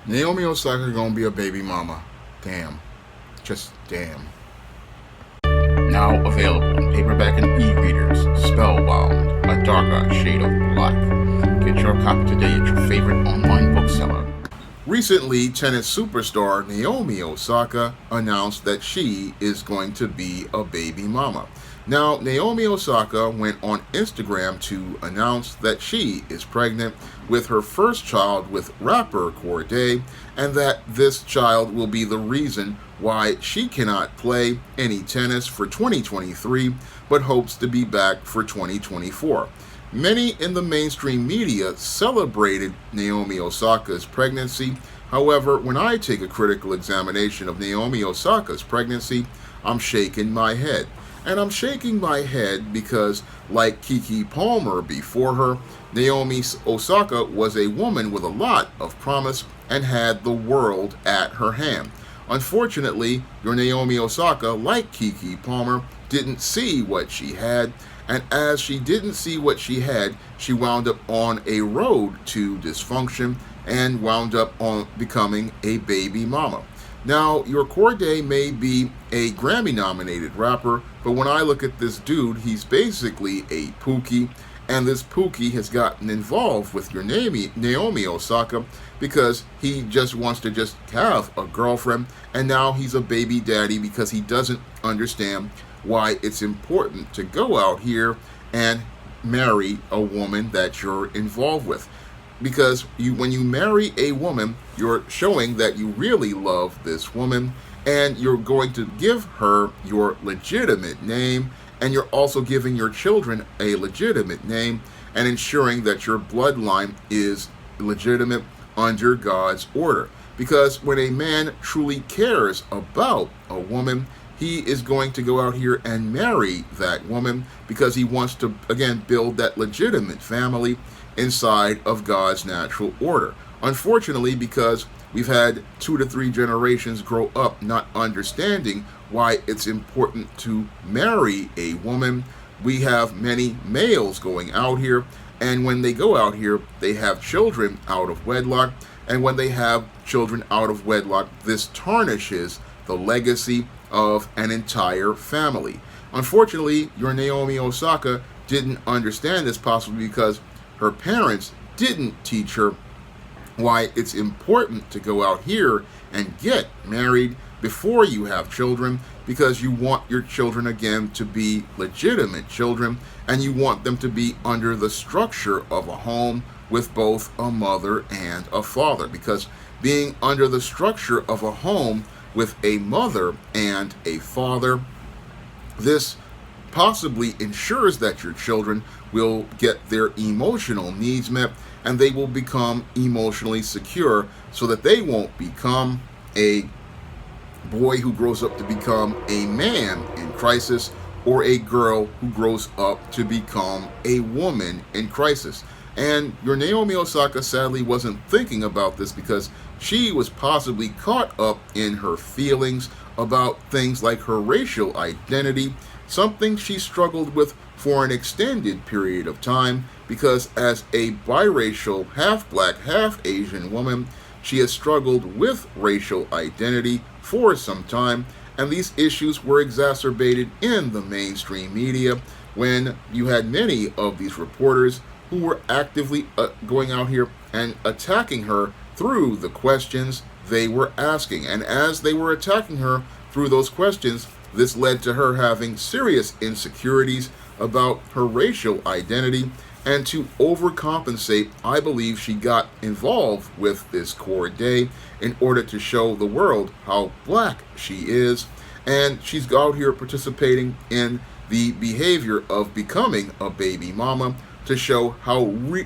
Naomi Osaka gonna be a baby mama. Damn. Just damn. Now available in paperback and e-readers. Spellbound, a darker shade of black. Get your copy today at your favorite online bookseller. Recently, tennis superstar Naomi Osaka announced that she is going to be a baby mama. Now, Naomi Osaka went on Instagram to announce that she is pregnant with her first child with rapper Corday, and that this child will be the reason why she cannot play any tennis for 2023, but hopes to be back for 2024. Many in the mainstream media celebrated Naomi Osaka's pregnancy. However, when I take a critical examination of Naomi Osaka's pregnancy, I'm shaking my head. And I'm shaking my head because, like Keke Palmer before her, Naomi Osaka was a woman with a lot of promise and had the world at her hand. Unfortunately, your Naomi Osaka, like Keke Palmer, didn't see what she had, and as she didn't see what she had, she wound up on a road to dysfunction and wound up on becoming a baby mama. Now, your Corday may be a Grammy-nominated rapper, but when I look at this dude, he's basically a Pookie, and this Pookie has gotten involved with your Naomi Osaka because he just wants to just have a girlfriend, and now he's a baby daddy because he doesn't understand why it's important to go out here and marry a woman that you're involved with. Because when you marry a woman, you're showing that you really love this woman, and you're going to give her your legitimate name, and you're also giving your children a legitimate name, and ensuring that your bloodline is legitimate under God's order. Because when a man truly cares about a woman, he is going to go out here and marry that woman because he wants to, again, build that legitimate family inside of God's natural order. Unfortunately, because we've had 2 to 3 generations grow up not understanding why it's important to marry a woman, we have many males going out here, and when they go out here, they have children out of wedlock, and when they have children out of wedlock, this tarnishes the legacy of an entire family. Unfortunately, your Naomi Osaka didn't understand this, possibly because her parents didn't teach her why it's important to go out here and get married before you have children, because you want your children, again, to be legitimate children, and you want them to be under the structure of a home with both a mother and a father. Because being under the structure of a home with a mother and a father, this possibly ensures that your children will get their emotional needs met, and they will become emotionally secure, so that they won't become a boy who grows up to become a man in crisis, or a girl who grows up to become a woman in crisis. And your Naomi Osaka sadly wasn't thinking about this because she was possibly caught up in her feelings about things like her racial identity, something she struggled with for an extended period of time, because as a biracial, half-black, half-Asian woman, she has struggled with racial identity for some time, and these issues were exacerbated in the mainstream media when you had many of these reporters who were actively going out here and attacking her through the questions they were asking. And as they were attacking her through those questions, this led to her having serious insecurities about her racial identity. And to overcompensate, I believe she got involved with this Corday in order to show the world how black she is. And she's out here participating in the behavior of becoming a baby mama to show how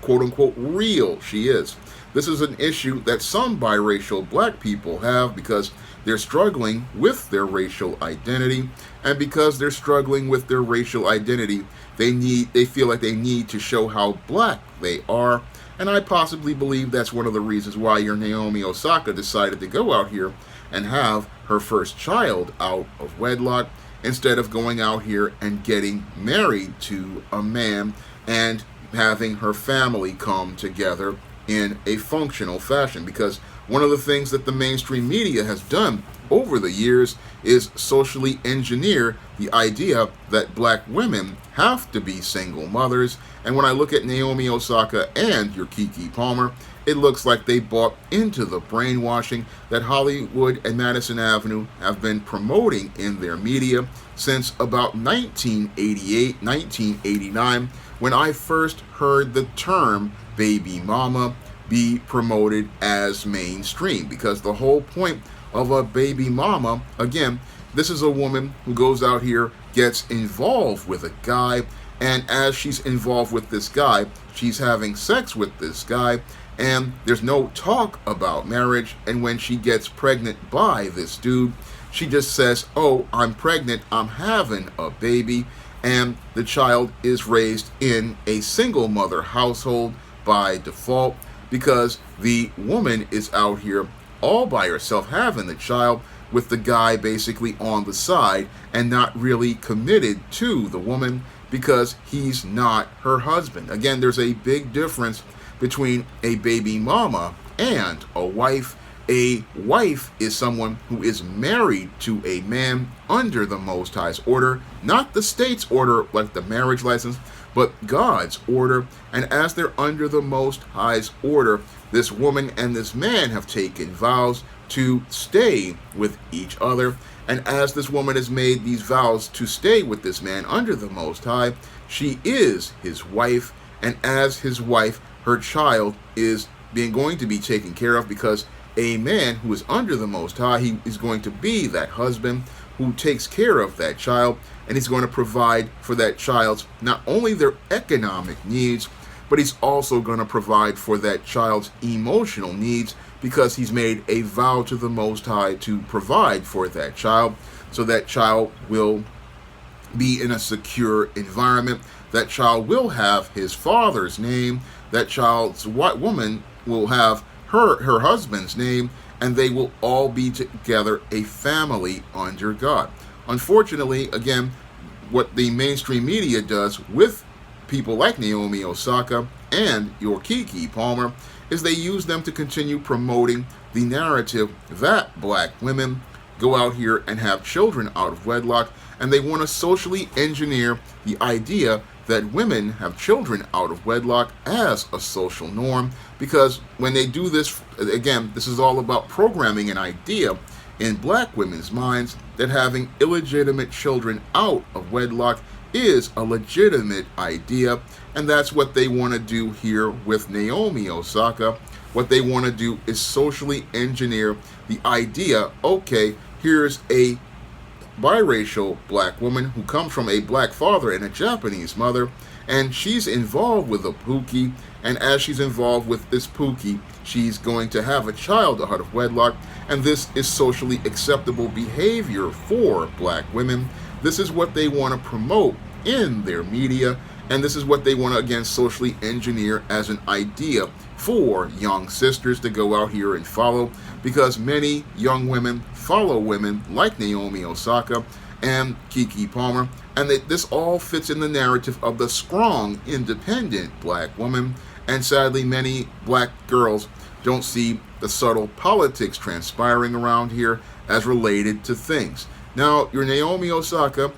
quote-unquote real she is. This is an issue that some biracial black people have because they're struggling with their racial identity, and because they're struggling with their racial identity, they feel like they need to show how black they are. And I possibly believe that's one of the reasons why your Naomi Osaka decided to go out here and have her first child out of wedlock, instead of going out here and getting married to a man and having her family come together in a functional fashion. Because one of the things that the mainstream media has done over the years is socially engineer the idea that black women have to be single mothers. And when I look at Naomi Osaka and your Keke Palmer, it looks like they bought into the brainwashing that Hollywood and Madison Avenue have been promoting in their media since about 1988, 1989, when I first heard the term baby mama be promoted as mainstream. Because the whole point of a baby mama, again, this is a woman who goes out here, gets involved with a guy, and as she's involved with this guy, she's having sex with this guy, and there's no talk about marriage. And when she gets pregnant by this dude, she just says, oh, I'm pregnant, I'm having a baby, and the child is raised in a single mother household by default, because the woman is out here all by herself having the child with the guy basically on the side and not really committed to the woman because he's not her husband. Again, there's a big difference between a baby mama and a wife. A wife is someone who is married to a man under the Most High's order, not the state's order like the marriage license, but God's order. And as they're under the Most High's order, this woman and this man have taken vows to stay with each other. And as this woman has made these vows to stay with this man under the Most High, she is his wife. And as his wife, her child is going to be taken care of, because a man who is under the Most High, he is going to be that husband who takes care of that child, and he's going to provide for that child's not only their economic needs, but he's also going to provide for that child's emotional needs, because he's made a vow to the Most High to provide for that child, so that child will be in a secure environment. That child will have his father's name. That child's white woman will have her husband's name, and they will all be together, a family under God. Unfortunately, again, what the mainstream media does with people like Naomi Osaka and your Keke Palmer is they use them to continue promoting the narrative that black women go out here and have children out of wedlock, and they want to socially engineer the idea that women have children out of wedlock as a social norm, because when they do this, again, this is all about programming an idea in black women's minds that having illegitimate children out of wedlock is a legitimate idea. And that's what they want to do here with Naomi Osaka. What they want to do is socially engineer the idea, okay, here's a biracial black woman who comes from a black father and a Japanese mother, and she's involved with a Pookie, and as she's involved with this Pookie, she's going to have a child out of wedlock, and this is socially acceptable behavior for black women. This is what they want to promote in their media, and this is what they want to, again, socially engineer as an idea for young sisters to go out here and follow, because many young women follow women like Naomi Osaka and Keke Palmer, and this all fits in the narrative of the strong, independent black woman. And sadly, many black girls don't see the subtle politics transpiring around here as related to things. Now, your Naomi Osaka,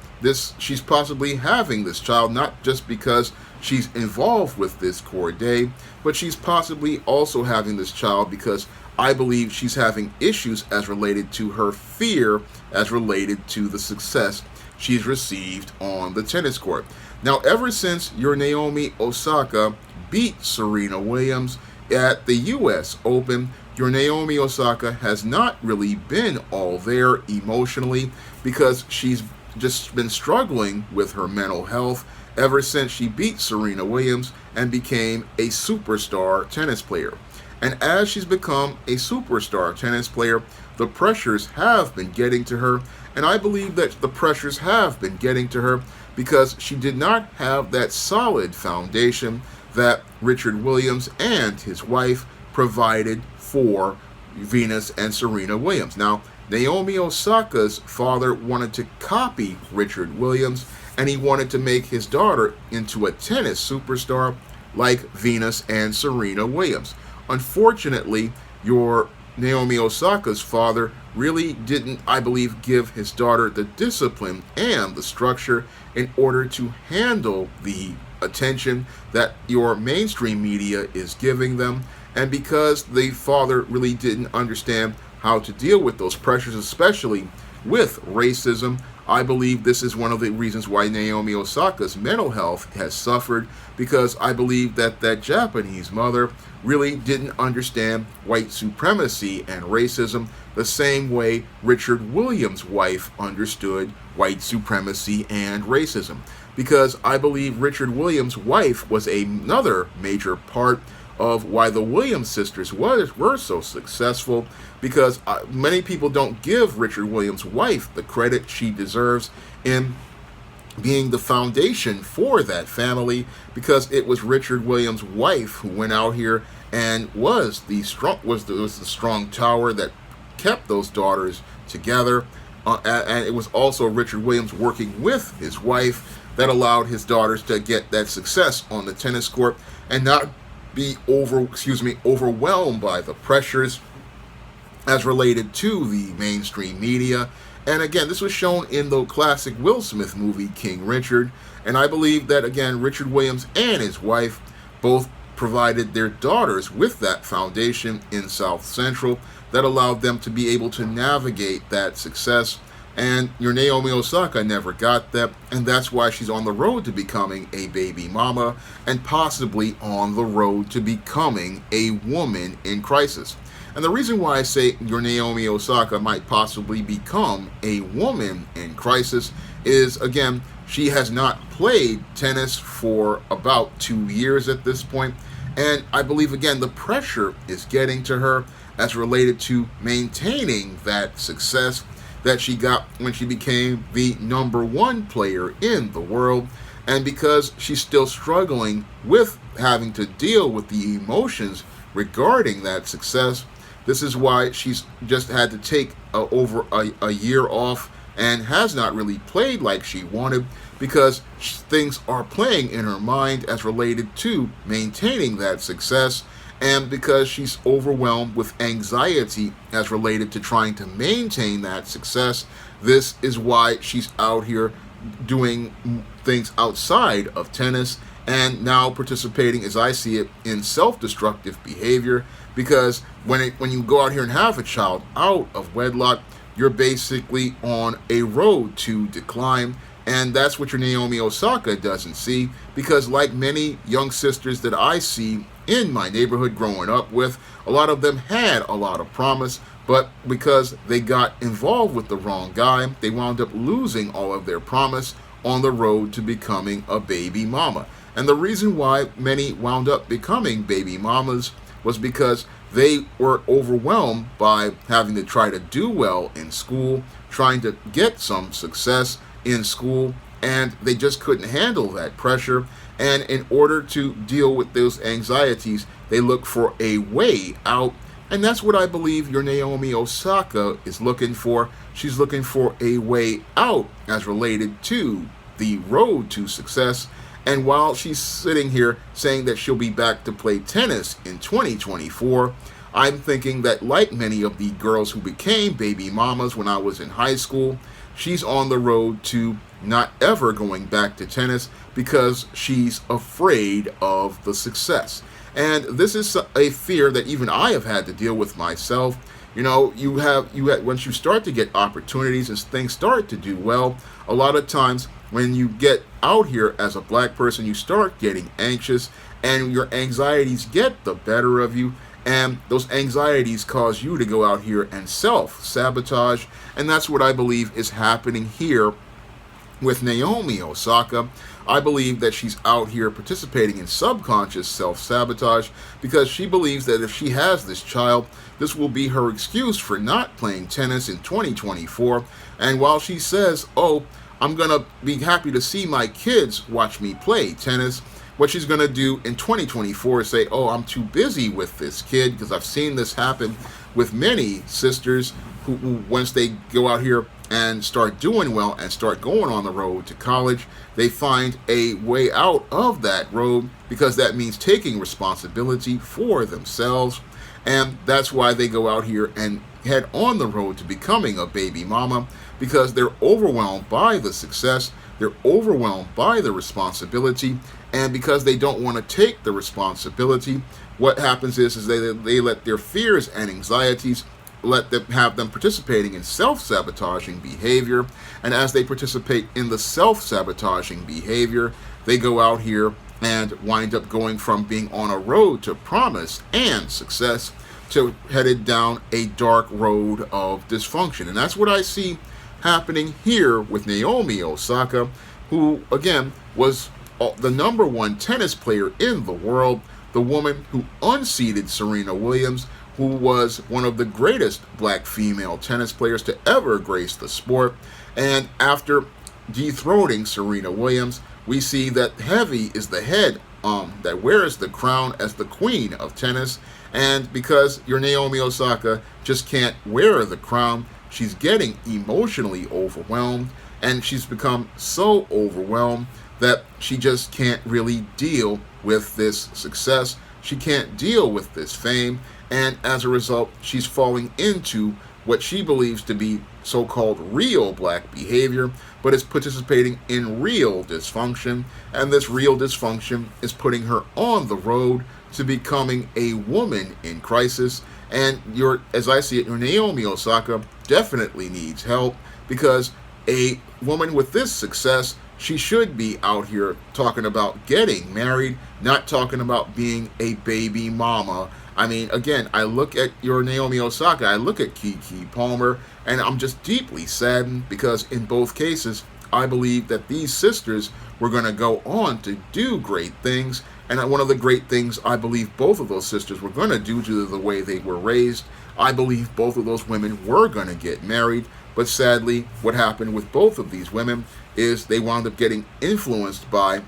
she's possibly having this child not just because she's involved with this Corday, but she's possibly also having this child because I believe she's having issues as related to her fear, as related to the success she's received on the tennis court. Now, ever since your Naomi Osaka beat Serena Williams at the U.S. Open, your Naomi Osaka has not really been all there emotionally, because she's just been struggling with her mental health ever since she beat Serena Williams and became a superstar tennis player. And as she's become a superstar tennis player, the pressures have been getting to her, and I believe that the pressures have been getting to her because she did not have that solid foundation that Richard Williams and his wife provided for Venus and Serena Williams. Now, Naomi Osaka's father wanted to copy Richard Williams, and he wanted to make his daughter into a tennis superstar like Venus and Serena Williams. Unfortunately, your Naomi Osaka's father really didn't, I believe, give his daughter the discipline and the structure in order to handle the attention that your mainstream media is giving them. And because the father really didn't understand how to deal with those pressures, especially with racism, I believe this is one of the reasons why Naomi Osaka's mental health has suffered, because I believe that that Japanese mother really didn't understand white supremacy and racism the same way Richard Williams' wife understood white supremacy and racism. Because I believe Richard Williams' wife was another major part of why the Williams sisters were so successful, because many people don't give Richard Williams' wife the credit she deserves in being the foundation for that family, because it was Richard Williams' wife who went out here and was the strong tower that kept those daughters together, and it was also Richard Williams working with his wife that allowed his daughters to get that success on the tennis court and not be overwhelmed by the pressures as related to the mainstream media. And again, this was shown in the classic Will Smith movie King Richard, and I believe that again Richard Williams and his wife both provided their daughters with that foundation in South Central that allowed them to be able to navigate that success. And your Naomi Osaka never got that, and that's why she's on the road to becoming a baby mama and possibly on the road to becoming a woman in crisis. And the reason why I say your Naomi Osaka might possibly become a woman in crisis is, again, she has not played tennis for about 2 years at this point, and I believe, again, the pressure is getting to her as related to maintaining that success that she got when she became the #1 player in the world. And because she's still struggling with having to deal with the emotions regarding that success, this is why she's just had to take over a year off and has not really played like she wanted, because things are playing in her mind as related to maintaining that success, and because she's overwhelmed with anxiety as related to trying to maintain that success. This is why she's out here doing things outside of tennis and now participating, as I see it, in self-destructive behavior, because when you go out here and have a child out of wedlock, you're basically on a road to decline. And that's what your Naomi Osaka doesn't see, because like many young sisters that I see in my neighborhood growing up with, a lot of them had a lot of promise, but because they got involved with the wrong guy, they wound up losing all of their promise on the road to becoming a baby mama. And the reason why many wound up becoming baby mamas was because they were overwhelmed by having to try to do well in school, trying to get some success in school, and they just couldn't handle that pressure. And in order to deal with those anxieties, they look for a way out. And that's what I believe your Naomi Osaka is looking for. She's looking for a way out as related to the road to success. And while she's sitting here saying that she'll be back to play tennis in 2024, I'm thinking that like many of the girls who became baby mamas when I was in high school, she's on the road to not ever going back to tennis because she's afraid of the success. And this is a fear that even I have had to deal with myself. You know, once you start to get opportunities and things start to do well, a lot of times when you get out here as a black person, you start getting anxious and your anxieties get the better of you. And those anxieties cause you to go out here and self-sabotage. And that's what I believe is happening here with Naomi Osaka. I believe that she's out here participating in subconscious self-sabotage because she believes that if she has this child, this will be her excuse for not playing tennis in 2024. And while she says, oh, I'm going to be happy to see my kids watch me play tennis, what she's going to do in 2024 is say, oh, I'm too busy with this kid, because I've seen this happen with many sisters who once they go out here and start doing well and start going on the road to college, they find a way out of that road, because that means taking responsibility for themselves. And that's why they go out here and head on the road to becoming a baby mama, because they're overwhelmed by the success, they're overwhelmed by the responsibility, and because they don't want to take the responsibility, what happens is they let their fears and anxieties have them participating in self-sabotaging behavior. And as they participate in the self-sabotaging behavior, they go out here and wind up going from being on a road to promise and success to headed down a dark road of dysfunction. And that's what I see happening here with Naomi Osaka, who again was the #1 tennis player in the world, the woman who unseated Serena Williams, who was one of the greatest black female tennis players to ever grace the sport. And after dethroning Serena Williams, we see that heavy is the head that wears the crown as the queen of tennis. And because your Naomi Osaka just can't wear the crown, she's getting emotionally overwhelmed, and she's become so overwhelmed that she just can't really deal with this success. She can't deal with this fame, and as a result, she's falling into what she believes to be so-called real black behavior, but is participating in real dysfunction, and this real dysfunction is putting her on the road to becoming a woman in crisis. And as I see it, your Naomi Osaka definitely needs help, because a woman with this success, she should be out here talking about getting married, not talking about being a baby mama. I mean, again, I look at your Naomi Osaka, I look at Keke Palmer, and I'm just deeply saddened, because in both cases, I believe that these sisters were going to go on to do great things. And one of the great things I believe both of those sisters were going to do, due to the way they were raised, I believe both of those women were going to get married. But sadly, what happened with both of these women is they wound up getting influenced by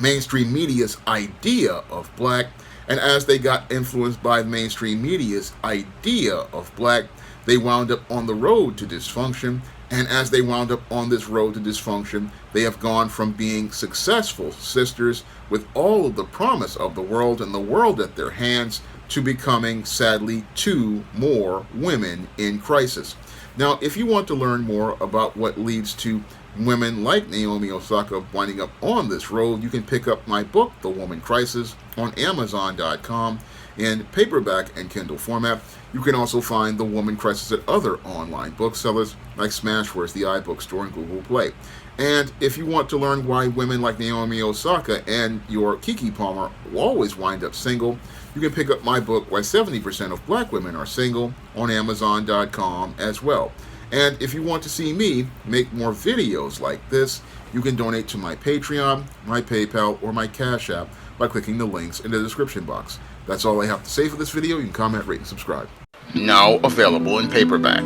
mainstream media's idea of black. And as they got influenced by mainstream media's idea of black, they wound up on the road to dysfunction. And as they wound up on this road to dysfunction, they have gone from being successful sisters with all of the promise of the world and the world at their hands to becoming, sadly, 2 more women in crisis. Now, if you want to learn more about what leads to women like Naomi Osaka winding up on this road, you can pick up my book, The Woman Crisis, on Amazon.com in paperback and Kindle format. You can also find The Woman Crisis at other online booksellers like Smashwords, the iBookstore, and Google Play. And if you want to learn why women like Naomi Osaka and your Keke Palmer will always wind up single, you can pick up my book, Why 70% of Black Women Are Single, on Amazon.com as well. And if you want to see me make more videos like this, you can donate to my Patreon, my PayPal, or my Cash App by clicking the links in the description box. That's all I have to say for this video. You can comment, rate, and subscribe. Now available in paperback.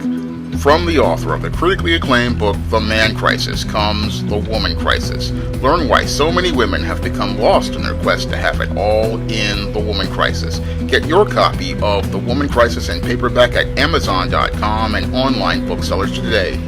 From the author of the critically acclaimed book, The Man Crisis, comes The Woman Crisis. Learn why so many women have become lost in their quest to have it all in The Woman Crisis. Get your copy of The Woman Crisis in paperback at Amazon.com and online booksellers today.